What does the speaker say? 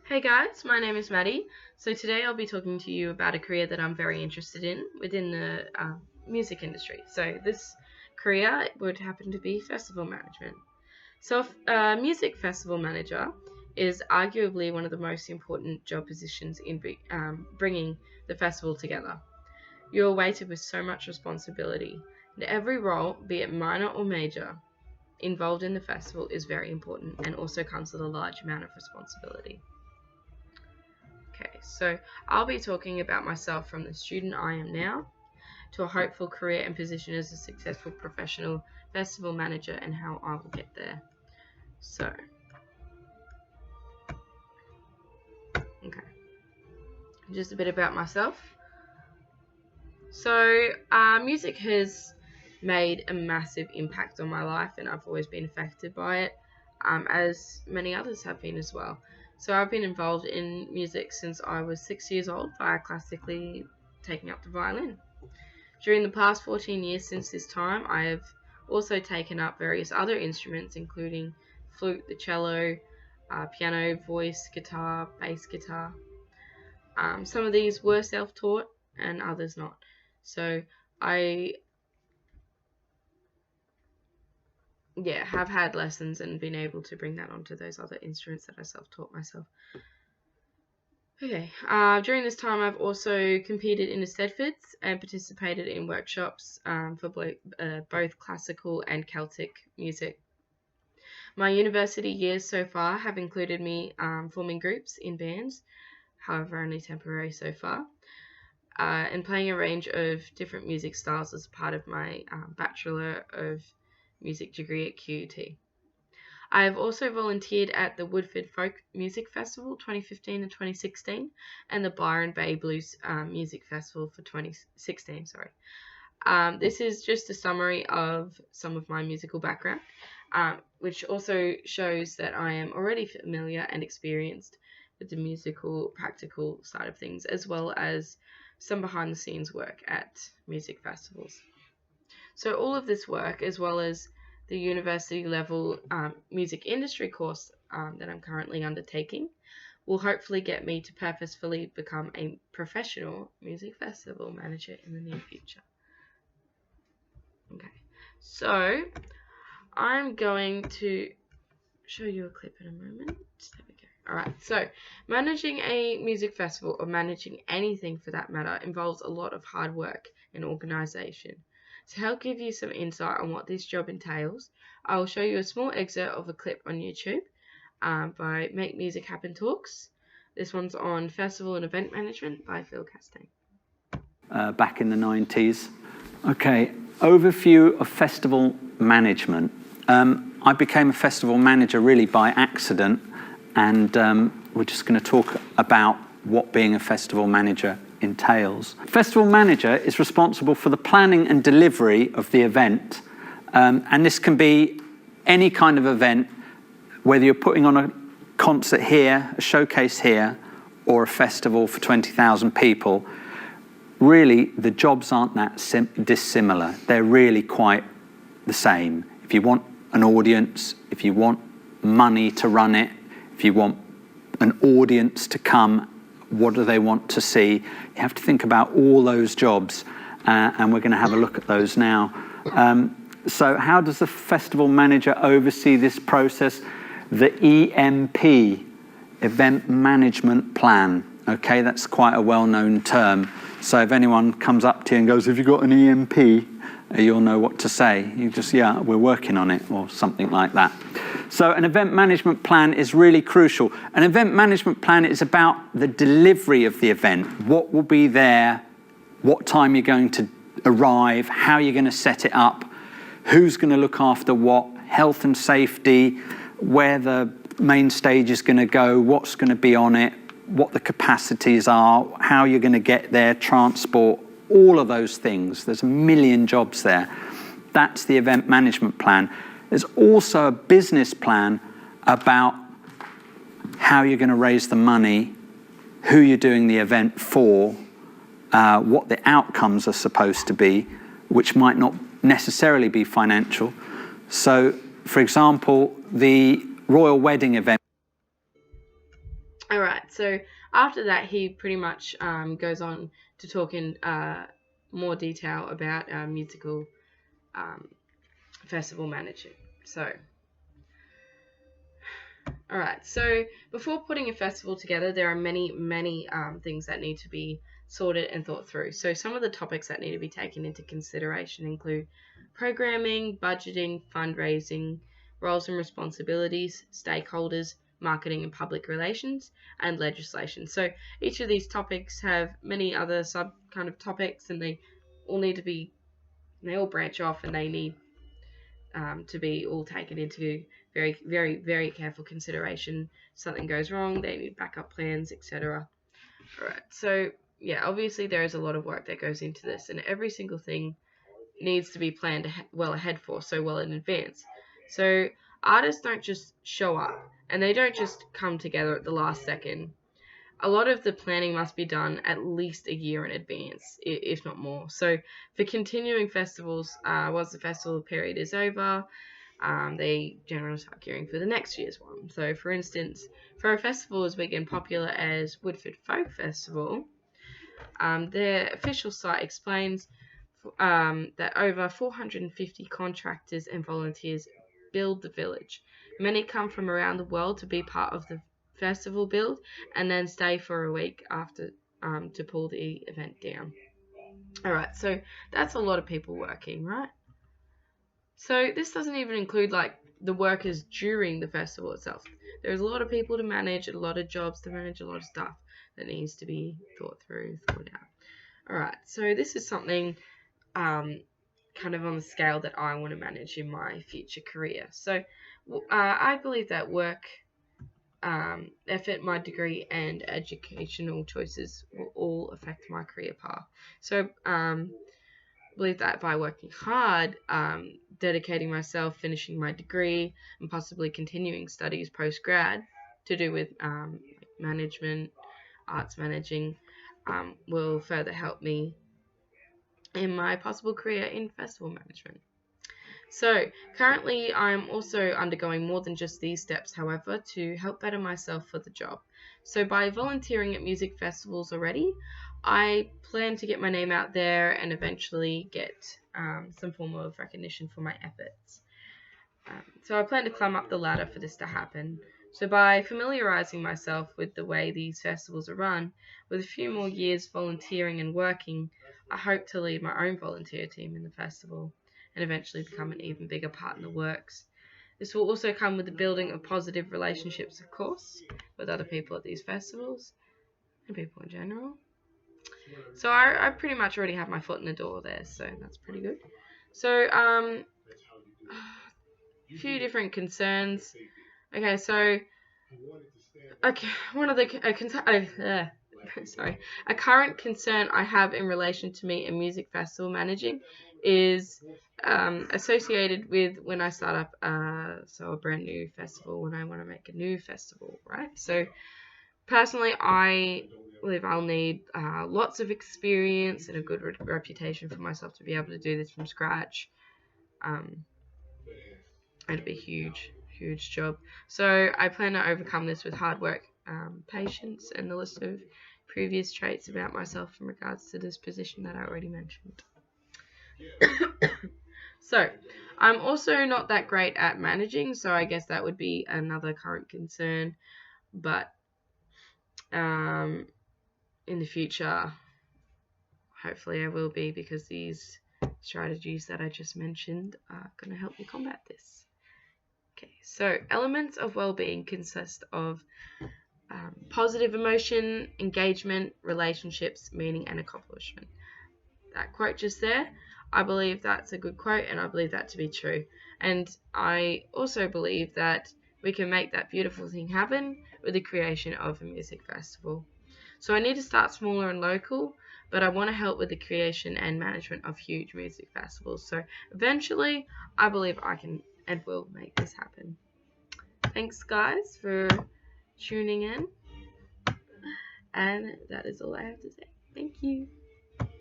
Hey guys, my name is Maddie. So today I'll be talking to you about a career that I'm very interested in within the music industry. So this career would happen to be festival management. So a music festival manager is arguably one of the most important job positions in bringing the festival together. You're weighted with so much responsibility, and every role, be it minor or major, involved in the festival is very important and also comes with a large amount of responsibility. Okay, so I'll be talking about myself from the student I am now to a hopeful career and position as a successful professional festival manager and how I will get there. So, okay, just a bit about myself. So, music has made a massive impact on my life, and I've always been affected by it, as many others have been as well. So I've been involved in music since I was 6 years old via classically taking up the violin. During the past 14 years since this time, I have also taken up various other instruments, including flute, the cello, piano, voice, guitar, bass guitar. Some of these were self-taught and others not. So I have had lessons and been able to bring that onto those other instruments that I self-taught myself. Okay, during this time I've also competed in the Stedfords and participated in workshops for both classical and Celtic music. My university years so far have included me forming groups in bands, however only temporary so far, and playing a range of different music styles as part of my Bachelor of Music degree at QUT. I have also volunteered at the Woodford Folk Music Festival 2015 and 2016 and the Byron Bay Blues Music Festival for 2016. This is just a summary of some of my musical background, which also shows that I am already familiar and experienced with the musical practical side of things, as well as some behind the scenes work at music festivals. So all of this work, as well as the university level music industry course that I'm currently undertaking, will hopefully get me to purposefully become a professional music festival manager in the near future. Okay, so I'm going to show you a clip in a moment. There we go. Alright, so managing a music festival, or managing anything for that matter, involves a lot of hard work and organisation. To help give you some insight on what this job entails, I will show you a small excerpt of a clip on YouTube by Make Music Happen Talks. This one's on Festival and Event Management by Phil Castaigne. Back in the 90s. Okay, overview of festival management. I became a festival manager really by accident, and we're just going to talk about what being a festival manager entails. Festival manager is responsible for the planning and delivery of the event, and this can be any kind of event, whether you're putting on a concert here, a showcase here, or a festival for 20,000 people. Really, the jobs aren't that dissimilar. They're really quite the same. If you want an audience, if you want money to run it, if you want an audience to come, what do they want to see? You have to think about all those jobs, and we're going to have a look at those now. So how does the festival manager oversee this process? The EMP, Event Management Plan. Okay, that's quite a well-known term. So if anyone comes up to you and goes, have you got an EMP? You'll know what to say. You just, yeah, we're working on it, or something like that. So an event management plan is really crucial. An event management plan is about the delivery of the event. What will be there, what time you're going to arrive, how you're going to set it up, who's going to look after what, health and safety, where the main stage is going to go, what's going to be on it, what the capacities are, how you're going to get there, transport, all of those things. There's a million jobs there. That's the event management plan. There's also a business plan about how you're going to raise the money, who you're doing the event for, what the outcomes are supposed to be, which might not necessarily be financial. So, for example, the royal wedding event. All right, so after that, he pretty much goes on to talk in more detail about musical festival managing. So, all right, so before putting a festival together, there are many things that need to be sorted and thought through. So some of the topics that need to be taken into consideration include programming, budgeting, fundraising, roles and responsibilities, stakeholders, marketing and public relations, and legislation. So each of these topics have many other sub kind of topics, and they all branch off, and they need to be all taken into very careful consideration. If something goes wrong, they need backup plans, etc. All right, so yeah, obviously there is a lot of work that goes into this, and every single thing needs to be planned well ahead well in advance. So artists don't just show up, and they don't just come together at the last second. A lot of the planning must be done at least a year in advance, if not more. So for continuing festivals, once the festival period is over, they generally start gearing for the next year's one. So for instance, for a festival as big and popular as Woodford Folk Festival, their official site explains that over 450 contractors and volunteers build the village. Many come from around the world to be part of the festival build and then stay for a week after to pull the event down. Alright, so that's a lot of people working, right? So this doesn't even include like the workers during the festival itself. There's a lot of people to manage, a lot of jobs to manage, a lot of stuff that needs to be thought out. Alright, so this is something kind of on the scale that I want to manage in my future career. So I believe that work, effort, my degree, and educational choices will all affect my career path. So I believe that by working hard, dedicating myself, finishing my degree, and possibly continuing studies post-grad to do with management, arts managing, will further help me in my possible career in festival management. So currently I'm also undergoing more than just these steps, however, to help better myself for the job. So by volunteering at music festivals already, I plan to get my name out there and eventually get some form of recognition for my efforts. So I plan to climb up the ladder for this to happen. So by familiarizing myself with the way these festivals are run, with a few more years volunteering and working, I hope to lead my own volunteer team in the festival and eventually become an even bigger part in the works. This will also come with the building of positive relationships, of course, with other people at these festivals and people in general. So I pretty much already have my foot in the door there, so that's pretty good. So a few different concerns. Okay, so one of the a current concern I have in relation to me and music festival managing is associated with when I start up a brand new festival, when I want to make a new festival, right? So personally, I believe I'll need lots of experience and a good reputation for myself to be able to do this from scratch. It'd be a huge job. So I plan to overcome this with hard work, patience, and the list of previous traits about myself in regards to this position that I already mentioned. So I'm also not that great at managing, so I guess that would be another current concern. But in the future, hopefully I will be, because these strategies that I just mentioned are going to help me combat this. Okay, so elements of well-being consist of positive emotion, engagement, relationships, meaning, and accomplishment. That quote just there, I believe that's a good quote, and I believe that to be true. And I also believe that we can make that beautiful thing happen with the creation of a music festival. So I need to start smaller and local, but I want to help with the creation and management of huge music festivals. So eventually, I believe I can and will make this happen. Thanks, guys, for tuning in. And that is all I have to say. Thank you.